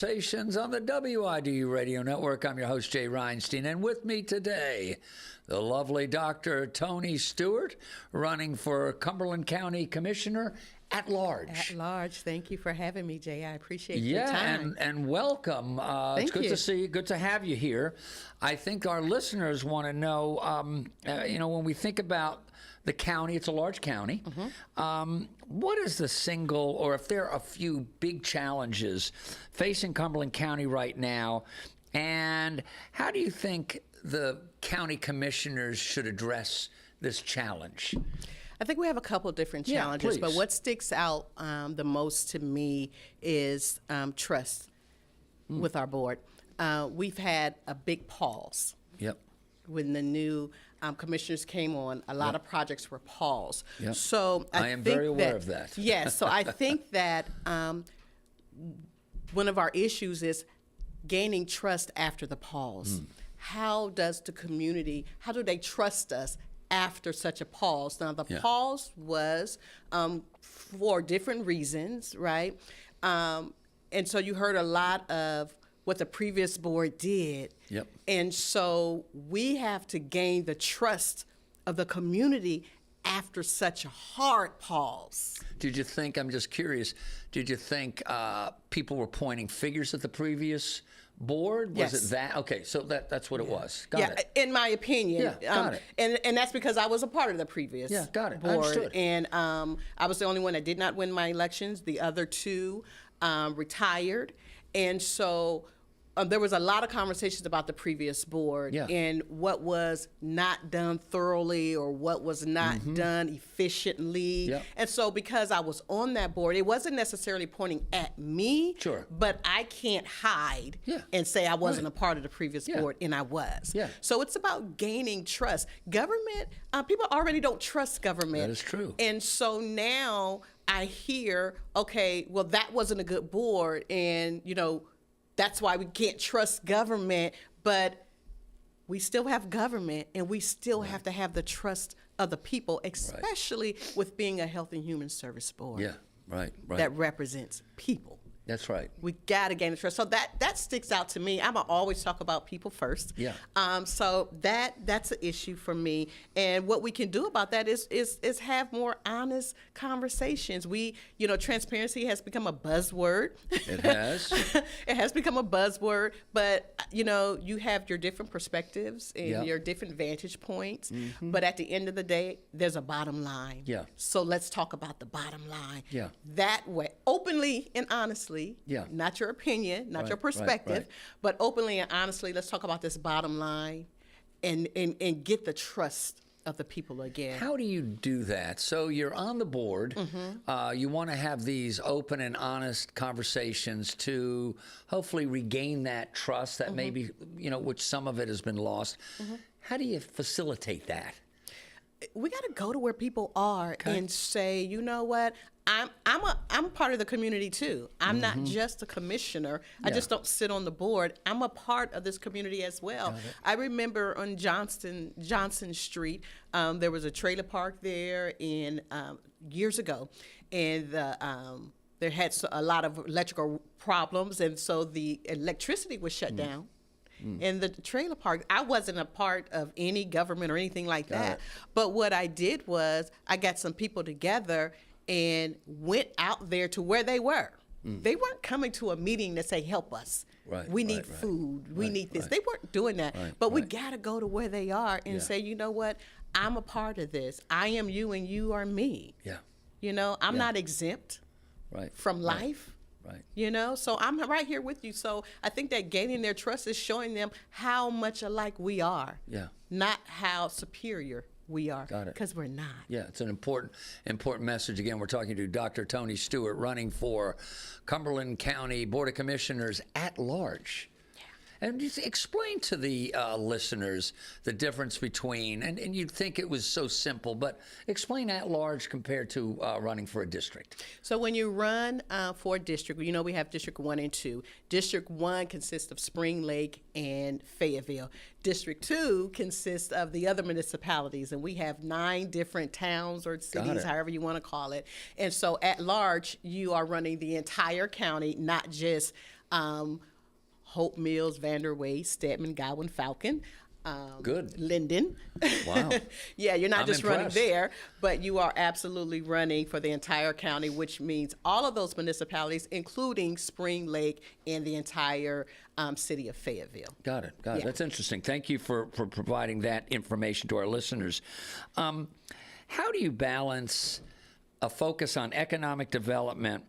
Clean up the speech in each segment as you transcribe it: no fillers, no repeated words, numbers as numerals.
Conversations on the WIDU Radio Network. I'm your host, Jay Reinstein, and with me today, the lovely Dr. Toni Stewart, running for Cumberland County Commissioner at large. At large. Thank you for having me, Jay. I appreciate your time. And welcome. It's good to see you. Good to have you here. I think our listeners want to know, when we think about the county, it's a large county. What is the single, or if there are a few big challenges facing Cumberland County right now, and how do you think the county commissioners should address this challenge? I think we have a couple different challenges, but what sticks out the most to me is trust with our board. We've had a big pause. When the new commissioners came on, a lot of projects were paused. So I am very aware of that. Yes, so I think that one of our issues is gaining trust after the pause. How does the community, how do they trust us after such a pause? Now, the pause was for different reasons, right? And so you heard a lot of what the previous board did. And so we have to gain the trust of the community after such a hard pause. Did you think, I'm just curious, did you think people were pointing figures at the previous board? Was it that? Okay, so that's what it was. Got it. In my opinion. Got it. And that's because I was a part of the previous got it. board. Understood. And I was the only one that did not win my elections. The other two retired. And so there was a lot of conversations about the previous board and what was not done thoroughly or what was not done efficiently. And so because I was on that board, it wasn't necessarily pointing at me, but I can't hide and say I wasn't a part of the previous board, and I was. So it's about gaining trust. Government, people already don't trust government. That is true. And so now I hear, okay, well, that wasn't a good board, and, that's why we can't trust government, but we still have government, and we still have to have the trust of the people, especially with being a Health and Human Service board. That represents people. That's right. We got to gain the trust. So that sticks out to me. I'm going to always talk about people first. So that's an issue for me. And what we can do about that is have more honest conversations. Transparency has become a buzzword. It has. It has become a buzzword. But, you have your different perspectives and your different vantage points. But at the end of the day, there's a bottom line. So let's talk about the bottom line. That way, openly and honestly. Not your opinion, not your perspective, but openly and honestly, let's talk about this bottom line and get the trust of the people again. How do you do that? So you're on the board. You want to have these open and honest conversations to hopefully regain that trust that maybe, which some of it has been lost. How do you facilitate that? We got to go to where people are and say, you know what? I'm part of the community too. I'm not just a commissioner. I just don't sit on the board. I'm a part of this community as well. I remember on Johnson Street, there was a trailer park there years ago, and there had a lot of electrical problems, and so the electricity was shut down. In the trailer park, I wasn't a part of any government or anything like that. But what I did was I got some people together and went out there to where they were. They weren't coming to a meeting to say, help us. We need food. We need this. They weren't doing that. But we got to go to where they are and say, you know what? I'm a part of this. I am you and you are me. I'm not exempt from life. So I'm right here with you. So I think that gaining their trust is showing them how much alike we are, not how superior we are, because we're not. It's an important message. Again, we're talking to Dr. Toni Stewart, running for Cumberland County Board of Commissioners at large. And just explain to the listeners the difference between, and you'd think it was so simple, but explain at large compared to running for a district. So when you run for a district, we have District 1 and 2. District 1 consists of Spring Lake and Fayetteville. District 2 consists of the other municipalities, and we have 9 different towns or cities, however you want to call it. And so at large, you are running the entire county, not just Hope Mills, Vanderway, Stedman, Godwin, Falcon. Good. Linden. Wow. Yeah, you're not I'm just impressed. running there, but you are absolutely running for the entire county, which means all of those municipalities, including Spring Lake and the entire city of Fayetteville. Got it. Yeah. That's interesting. Thank you for providing that information to our listeners. How do you balance a focus on economic development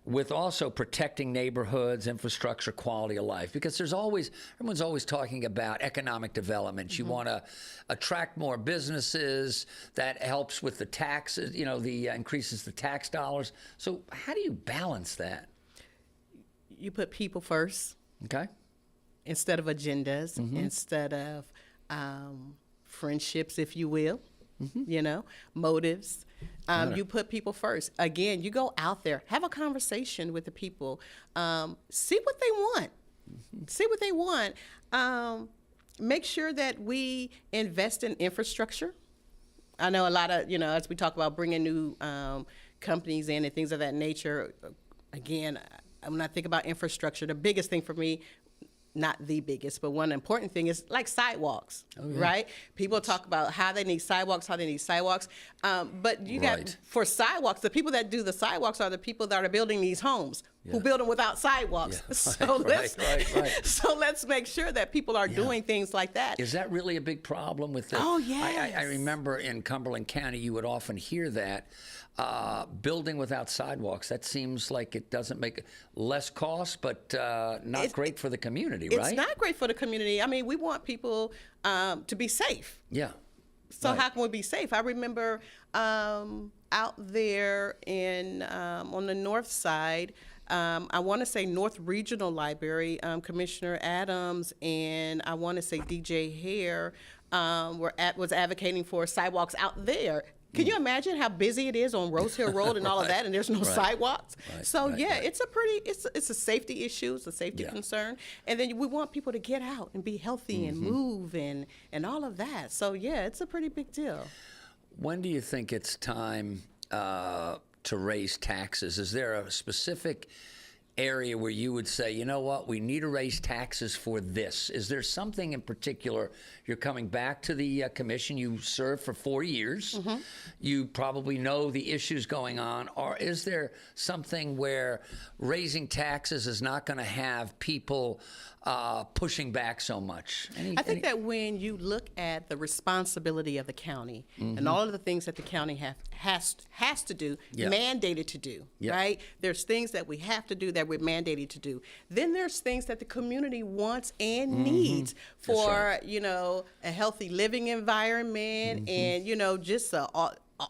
with also protecting neighborhoods, infrastructure, quality of life? Because everyone's always talking about economic development. You want to attract more businesses. That helps with the taxes, increases the tax dollars. So how do you balance that? You put people first. Okay. Instead of agendas, instead of friendships, if you will, motives. You put people first. Again, you go out there, have a conversation with the people, see what they want. See what they want. Make sure that we invest in infrastructure. I know a lot of, as we talk about bringing new companies in and things of that nature, again, when I think about infrastructure, the biggest thing for me, not the biggest, but one important thing is like sidewalks, right? People talk about how they need sidewalks, but you got, for sidewalks, the people that do the sidewalks are the people that are building these homes, who build them without sidewalks. So let's make sure that people are doing things like that. Is that really a big problem with the? Oh, yes. I remember in Cumberland County, you would often hear that. Building without sidewalks, that seems like it doesn't make less cost, but not great for the community, right? It's not great for the community. I mean, we want people to be safe. Yeah. So how can we be safe? I remember out there on the north side, I want to say North Regional Library, Commissioner Adams and I want to say DJ Hare was advocating for sidewalks out there. Can you imagine how busy it is on Rose Hill Road and all of that, and there's no sidewalks? It's a safety issue, it's a safety concern, and then we want people to get out and be healthy and move and all of that. So it's a pretty big deal. When do you think it's time to raise taxes? Is there a specific area where you would say, you know what, we need to raise taxes for this? Is there something in particular? You're coming back to the commission. You served for 4 years. You probably know the issues going on. Or is there something where raising taxes is not going to have people pushing back so much? I think that when you look at the responsibility of the county and all of the things that the county has to do, mandated to do, right? There's things that we have to do that we're mandated to do. Then there's things that the community wants and needs for, a healthy living environment and, just a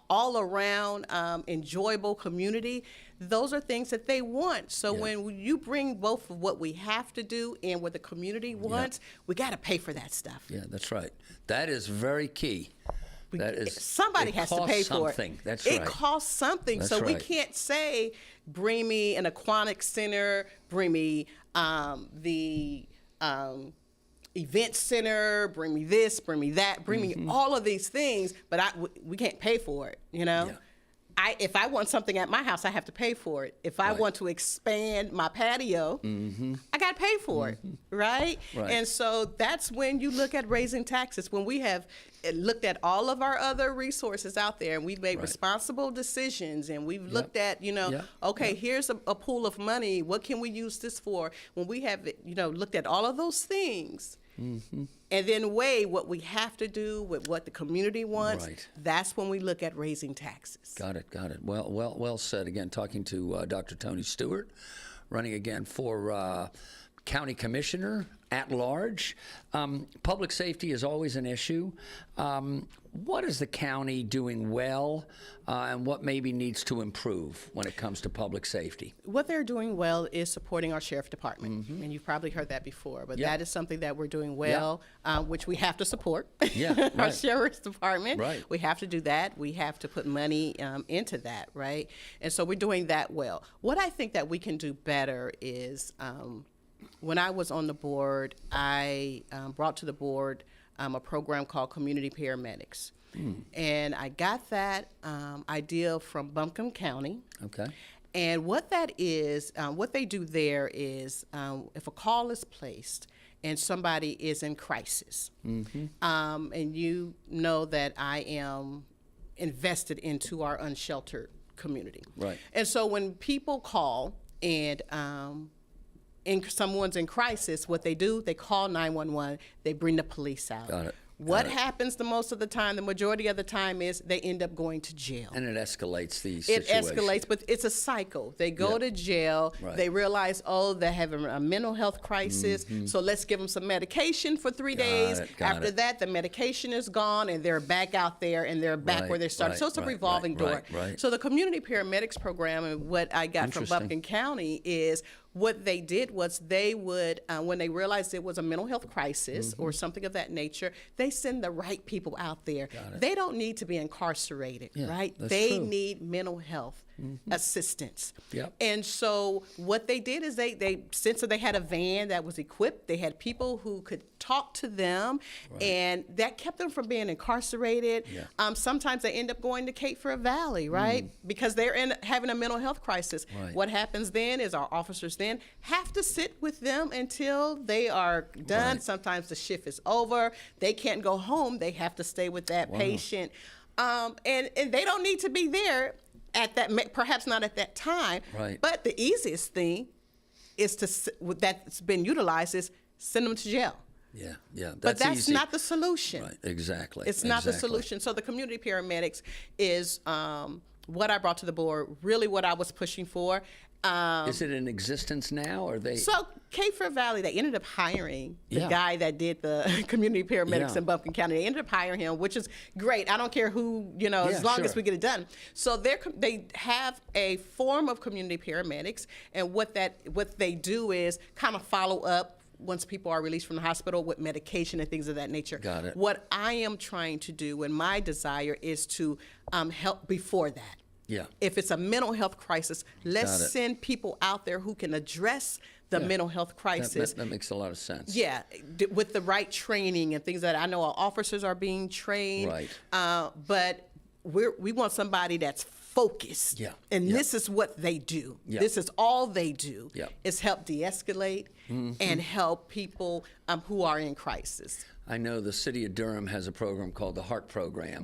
all around enjoyable community. Those are things that they want. So when you bring both of what we have to do and what the community wants, we got to pay for that stuff. Yeah, that's right. That is very key. Somebody has to pay for it. That's right. It costs something. That's so we right. can't say, bring me an aquatic center, bring me the event center, bring me this, bring me that, bring me all of these things, but we can't pay for it, If I want something at my house, I have to pay for it. If I want to expand my patio, I got to pay for it, right? And so that's when you look at raising taxes. When we have looked at all of our other resources out there and we've made responsible decisions and we've looked at, here's a pool of money. What can we use this for? When we have, looked at all of those things, and then weigh what we have to do with what the community wants. That's when we look at raising taxes. Got it. Well said. Again, talking to Dr. Toni Stewart, running again for county commissioner at large. Public safety is always an issue. What is the county doing well, and what maybe needs to improve when it comes to public safety? What they're doing well is supporting our sheriff department, and you've probably heard that before, but that is something that we're doing well, which we have to support. Our sheriff's department. We have to do that. We have to put money into that, right? And so we're doing that well. What I think that we can do better is when I was on the board, I brought to the board a program called Community Paramedics. And I got that idea from Buncombe County. And what that is, what they do there is if a call is placed and somebody is in crisis, and you know that I am invested into our unsheltered community. Right. And so when people call and someone's in crisis, what they do, they call 911, they bring the police out. Got it. What happens the most of the time, the majority of the time, is they end up going to jail. And it escalates these It situations. escalates, but it's a cycle. They go to jail. Right. They realize, oh, they're having a mental health crisis, so let's give them some medication for 3 days. After that, the medication is gone, and they're back out there, and they're back where they started. So it's a revolving door. Right. So the community paramedics program, and what I got from Buncombe County is, what they did was they would, when they realized it was a mental health crisis or something of that nature, they send the right people out there. They don't need to be incarcerated, right? They need mental health assistance. And so what they did is since they had a van that was equipped, they had people who could talk to them, and that kept them from being incarcerated. Sometimes they end up going to Cape Fear Valley, right? Because they're having a mental health crisis. What happens then is our officers then have to sit with them until they are done. Sometimes the shift is over. They can't go home. They have to stay with that patient. And they don't need to be there at that, perhaps not at that time. But the easiest thing is that's been utilized is send them to jail. But that's easy. not the solution. Right, exactly. It's not the solution. So the community paramedics is what I brought to the board, really what I was pushing for. Is it in existence now, or they? So Cape Fear Valley, they ended up hiring the guy that did the community paramedics in Buncombe County. They ended up hiring him, which is great. I don't care who, as long as we get it done. So they have a form of community paramedics, and what they do is kind of follow up once people are released from the hospital with medication and things of that nature. Got it. What I am trying to do, and my desire, is to help before that. If it's a mental health crisis, let's send people out there who can address the mental health crisis. That makes a lot of sense. With the right training and things that I know our officers are being trained. But we want somebody that's focused. And this is what they do. This is all they do is help de-escalate and help people who are in crisis. I know the city of Durham has a program called the Heart Program.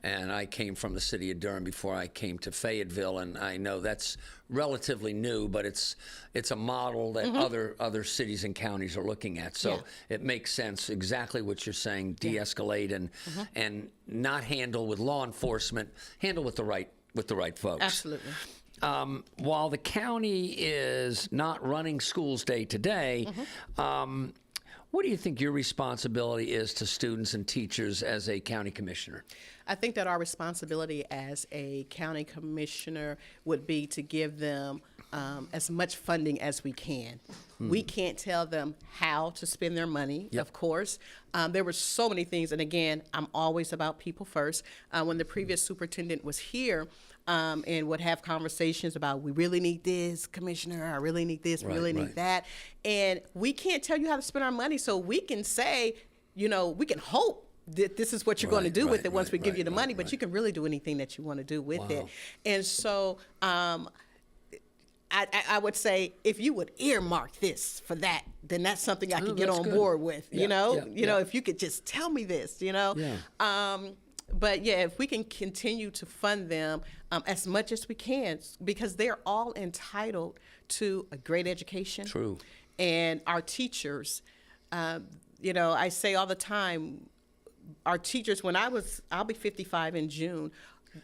And I came from the city of Durham before I came to Fayetteville, and I know that's relatively new, but it's a model that other cities and counties are looking at. So it makes sense, exactly what you're saying, de-escalate and not handle with law enforcement, handle with the right folks. Absolutely. While the county is not running schools day to day, what do you think your responsibility is to students and teachers as a county commissioner? I think that our responsibility as a county commissioner would be to give them as much funding as we can. We can't tell them how to spend their money, of course. There were so many things, and again, I'm always about people first. When the previous superintendent was here, and would have conversations about, we really need this, Commissioner, I really need this, we really need that. And we can't tell you how to spend our money, so we can say, we can hope that this is what you're going to do with it once we give you the money, but you can really do anything that you want to do with it. And so I would say, if you would earmark this for that, then that's something I could get on board with, if you could just tell me this, But if we can continue to fund them as much as we can, because they're all entitled to a great education. True. And our teachers, I say all the time, our teachers, I'll be 55 in June.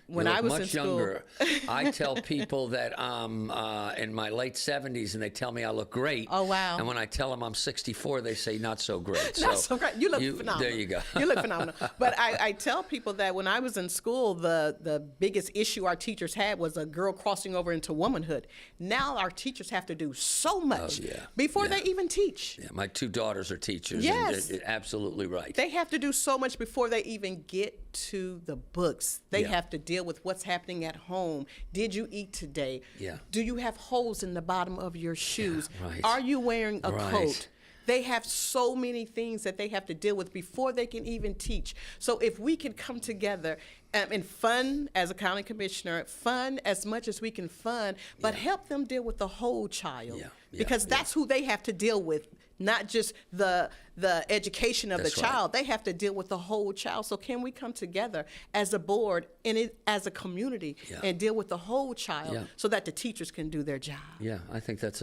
When I was much in school, younger. I tell people that I'm in my late 70s, and they tell me I look great. Oh, wow. And when I tell them I'm 64, they say not so great. Not so great. You look phenomenal. There you go. You look phenomenal. But I tell people that when I was in school, the biggest issue our teachers had was a girl crossing over into womanhood. Now our teachers have to do so much before they even teach. Yeah, my two daughters are teachers. Yes. And absolutely right. They have to do so much before they even get to the books. They have to deal with what's happening at home. Did you eat today? Do you have holes in the bottom of your shoes? Are you wearing a coat? They have so many things that they have to deal with before they can even teach. So if we can come together and fund as a county commissioner, fund as much as we can fund, but help them deal with the whole child, because that's who they have to deal with. Not just the education of the child. They have to deal with the whole child. So can we come together as a board and as a community and deal with the whole child so that the teachers can do their job? Yeah, I think that's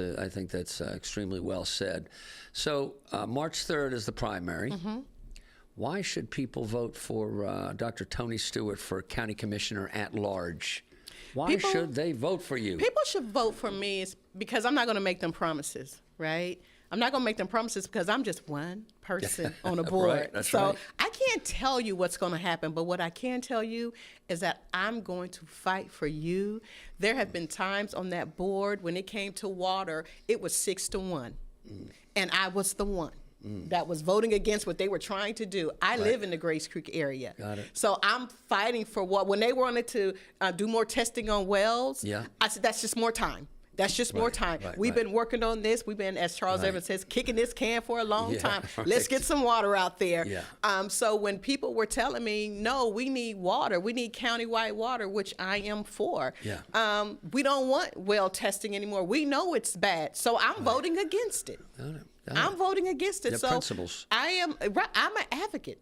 extremely well said. So March 3rd is the primary. Why should people vote for Dr. Toni Stewart for County Commissioner at Large? Why should they vote for you? People should vote for me because I'm not going to make them promises, right? I'm not going to make them promises because I'm just one person on a board. So I can't tell you what's going to happen, but what I can tell you is that I'm going to fight for you. There have been times on that board when it came to water, it was 6-1, and I was the one that was voting against what they were trying to do. I live in the Grace Creek area. Got it. So I'm fighting for when they wanted to do more testing on wells, I said, that's just more time. That's just more time. We've been working on this. We've been, as Charles Evans says, kicking this can for a long time. Let's get some water out there. So when people were telling me, no, we need water, we need countywide water, which I am for. We don't want well testing anymore. We know it's bad. So I'm voting against it. I'm voting against it. So principles. I'm an advocate.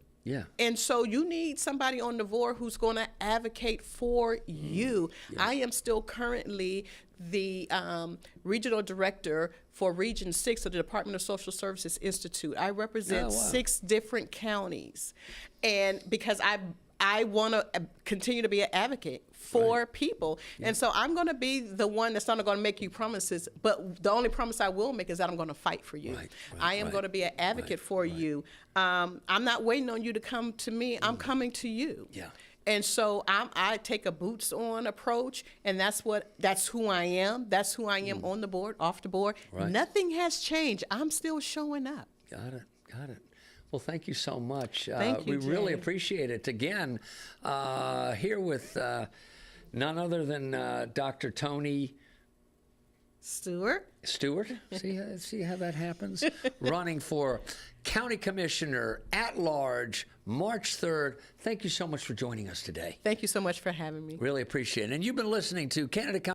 And so you need somebody on the board who's going to advocate for you. I am still currently the regional director for Region 6 of the Department of Social Services Institute. I represent 6 different counties. And because I want to continue to be an advocate for people. And so I'm going to be the one that's not going to make you promises, but the only promise I will make is that I'm going to fight for you. I am going to be an advocate for you. I'm not waiting on you to come to me. I'm coming to you. And so I take a boots on approach, and that's who I am. That's who I am on the board, off the board. Nothing has changed. I'm still showing up. Got it. Well, thank you so much. Thank you, we really appreciate it. Again, here with none other than Dr. Toni Stewart. See how that happens? Running for County Commissioner at Large, March 3rd. Thank you so much for joining us today. Thank you so much for having me. Really appreciate it. And you've been listening to Canada